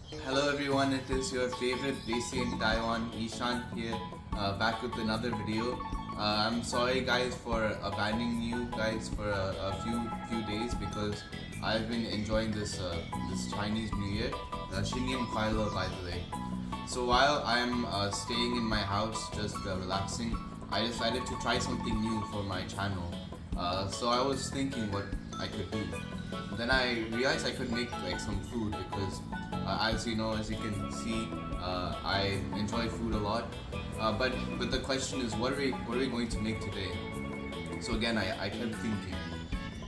Hello everyone, it is your favorite Desi in Taiwan, Ishan here, back with another video. I'm sorry guys for abandoning you guys for a few days because I've been enjoying this Chinese New Year, 新年快乐 by the way. So while I'm staying in my house just relaxing, I decided to try something new for my channel. So I was thinking what I could do. Then I realized I could make like some food because, as you can see, I enjoy food a lot. But the question is, what are we going to make today? So again, I kept thinking,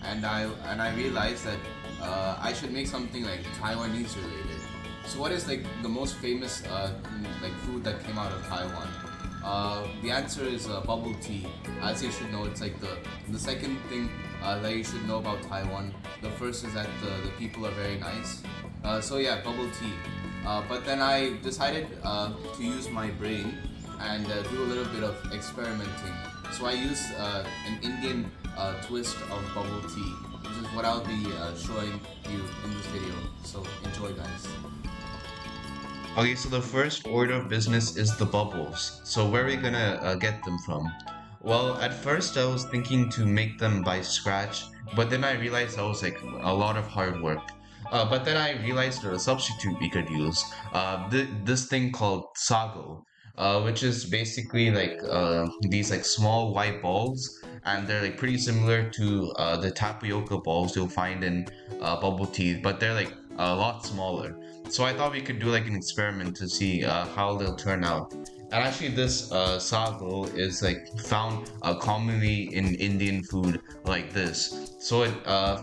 and I realized that I should make something like Taiwanese related. So what is like the most famous like food that came out of Taiwan? The answer is bubble tea. As you should know, it's like the second thing that you should know about Taiwan. The first is that the people are very nice. So yeah, bubble tea. But then I decided to use my brain and do a little bit of experimenting. So I used an Indian twist of bubble tea, which is what I'll be showing you in this video. So enjoy, guys. Okay, so the first order of business is the bubbles. So where are we gonna get them from? Well, at first I was thinking to make them by scratch, but then I realized that was like a lot of hard work. But then I realized a substitute we could use. This thing called sago, which is basically like these like small white balls, and they're like pretty similar to the tapioca balls you'll find in bubble tea, but they're like a lot smaller. So I thought we could do like an experiment to see how they'll turn out. And actually, this sago is like found commonly in Indian food like this. So it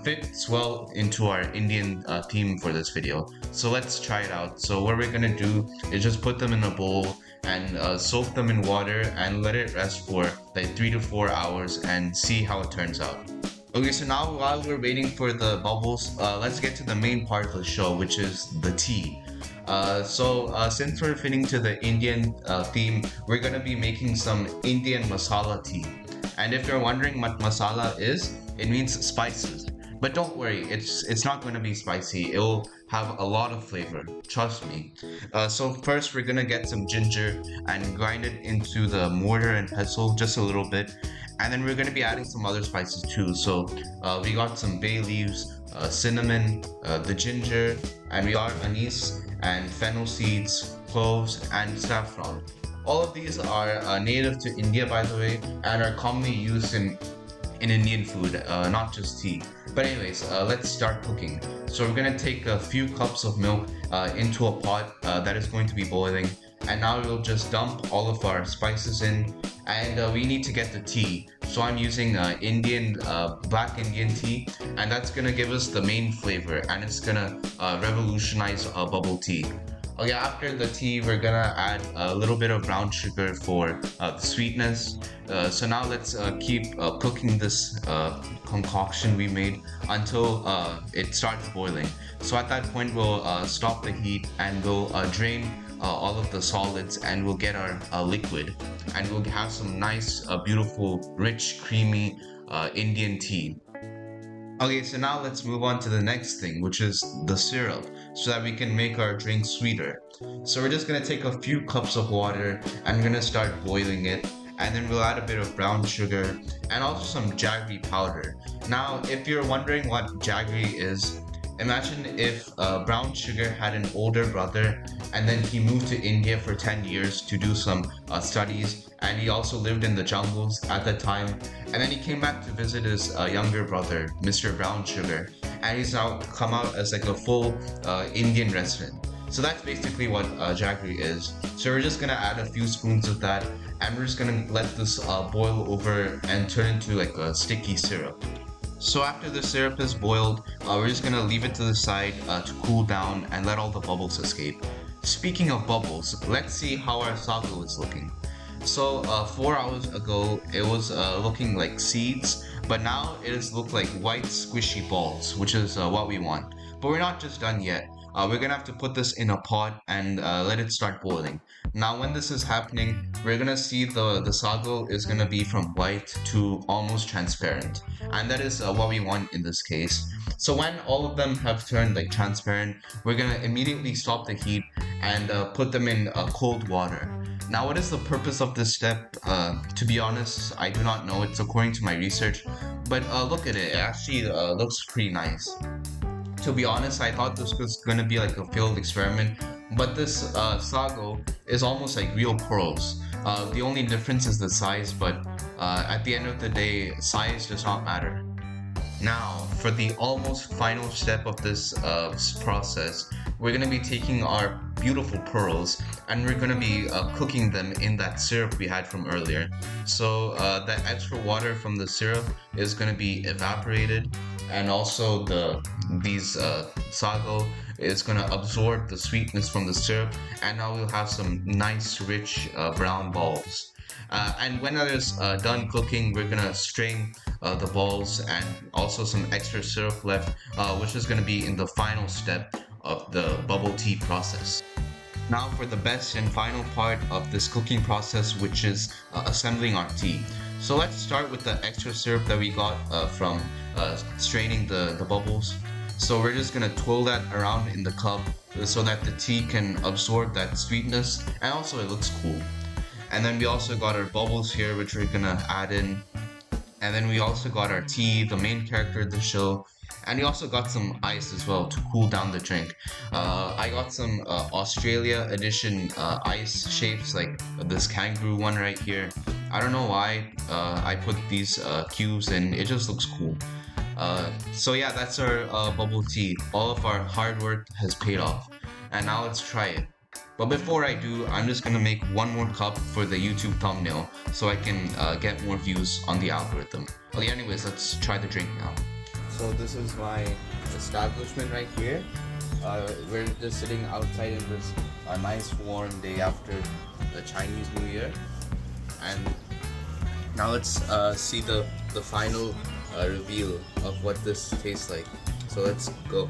fits well into our Indian theme for this video. So let's try it out. So what we're gonna do is just put them in a bowl and soak them in water and let it rest for like 3 to 4 hours and see how it turns out. Okay, so now while we're waiting for the bubbles, let's get to the main part of the show, which is the tea. Since we're fitting to the Indian theme, we're gonna be making some Indian masala tea. And if you're wondering what masala is, it means spices. But don't worry, it's not gonna be spicy. It will have a lot of flavor. Trust me. So first, we're gonna get some ginger and grind it into the mortar and pestle just a little bit, and then we're going to be adding some other spices too. So we got some bay leaves, cinnamon, the ginger, and we got anise and fennel seeds, cloves, and saffron. All of these are native to India, by the way, and are commonly used in Indian food, not just tea. But anyways, let's start cooking. So we're gonna take a few cups of milk into a pot that is going to be boiling, and now we'll just dump all of our spices in, and we need to get the tea. So I'm using Indian black Indian tea, and that's gonna give us the main flavor, and it's gonna revolutionize bubble tea. Okay, after the tea, we're gonna add a little bit of brown sugar for the sweetness. So now let's keep cooking this concoction we made until it starts boiling. So at that point, we'll stop the heat and we'll drain all of the solids, and we'll get our liquid, and we'll have some nice, beautiful, rich, creamy Indian tea. Okay, so now let's move on to the next thing, which is the syrup, so that we can make our drink sweeter. So we're just gonna take a few cups of water and we're gonna start boiling it, and then we'll add a bit of brown sugar and also some jaggery powder. Now, if you're wondering what jaggery is, imagine if brown sugar had an older brother and then he moved to India for 10 years to do some studies, and he also lived in the jungles at that time, and then he came back to visit his younger brother, Mr. Brown Sugar, and he's now come out as like a full Indian resident. So that's basically what jaggery is. So we're just gonna add a few spoons of that, and we're just gonna let this boil over and turn into like a sticky syrup. So after the syrup is boiled, we're just gonna leave it to the side to cool down and let all the bubbles escape. Speaking of bubbles, let's see how our sago is looking. So 4 hours ago, it was looking like seeds, but now it has looked like white squishy balls, which is what we want. But we're not just done yet. we're gonna have to put this in a pot and let it start boiling. Now, when this is happening, we're gonna see the sago is gonna be from white to almost transparent, and that is what we want in this case. So when all of them have turned like transparent, we're gonna immediately stop the heat and put them in cold water. Now, what is the purpose of this step? To be honest, I do not know. It's according to my research, but look at it. It actually looks pretty nice. To be honest, I thought this was gonna be like a failed experiment, but this sago is almost like real pearls. The only difference is the size, but at the end of the day, size does not matter. Now, for the almost final step of this process, we're going to be taking our beautiful pearls and we're going to be cooking them in that syrup we had from earlier. So that extra water from the syrup is going to be evaporated, and also these sago is going to absorb the sweetness from the syrup, and now we'll have some nice rich brown balls. And when that is done cooking, we're gonna strain the balls and also some extra syrup left, which is gonna be in the final step of the bubble tea process. Now for the best and final part of this cooking process, which is assembling our tea. So let's start with the extra syrup that we got from straining the bubbles. So we're just gonna twirl that around in the cup so that the tea can absorb that sweetness, and also it looks cool. And then we also got our bubbles here, which we're gonna add in. And then we also got our tea, the main character of the show. And we also got some ice as well to cool down the drink. I got some Australia edition ice shapes, like this kangaroo one right here. I don't know why I put these cubes in, it just looks cool. So yeah, that's our bubble tea. All of our hard work has paid off. And now let's try it. But before I do, I'm just gonna make one more cup for the YouTube thumbnail so I can get more views on the algorithm. Okay, anyways, let's try the drink now. So this is my establishment right here. We're just sitting outside in this nice warm day after the Chinese New Year. And now let's see the final reveal of what this tastes like. So let's go.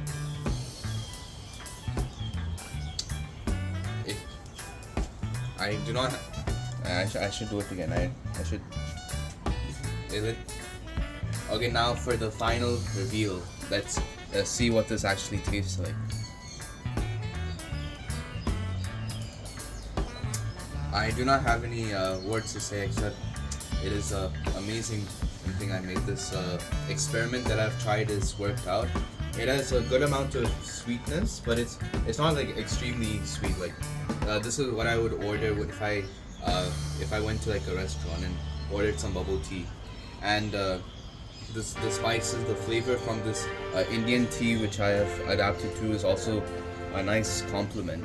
I do not. I should do it again. I should. Is it? Okay, now for the final reveal. Let's see what this actually tastes like. I do not have any words to say except it is amazing thing I made. This experiment that I've tried is worked out. It has a good amount of sweetness, but it's not like extremely sweet. Like this is what I would order if I went to like a restaurant and ordered some bubble tea. And the spices, the flavor from this Indian tea which I have adapted to is also a nice compliment.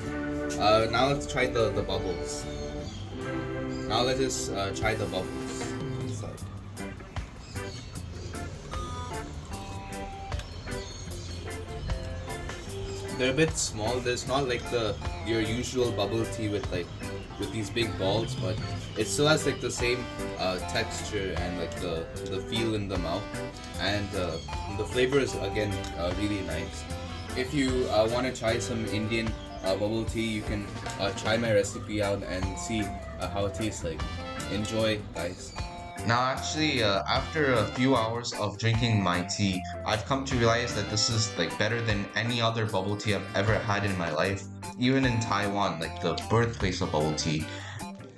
Now let's try the bubbles. Now let us try the bubbles. They're a bit small. There's not like your usual bubble tea with these big balls, but it still has like the same texture and like the feel in the mouth, and the flavor is again really nice. If you want to try some Indian bubble tea, you can try my recipe out and see how it tastes like. Enjoy, guys. Now, actually, after a few hours of drinking my tea, I've come to realize that this is like better than any other bubble tea I've ever had in my life, even in Taiwan, like the birthplace of bubble tea.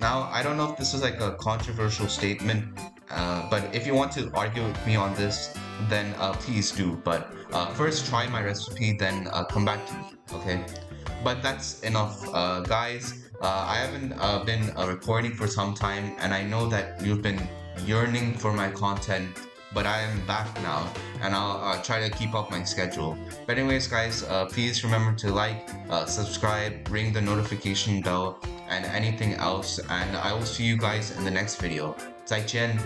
Now, I don't know if this is like a controversial statement, but if you want to argue with me on this, then please do. But first try my recipe, then come back to me, okay? But that's enough, guys. I haven't been recording for some time, and I know that you've been yearning for my content, but I am back now, and I'll try to keep up my schedule. But anyways, guys, please remember to like, subscribe, ring the notification bell, and anything else, and I will see you guys in the next video. 再见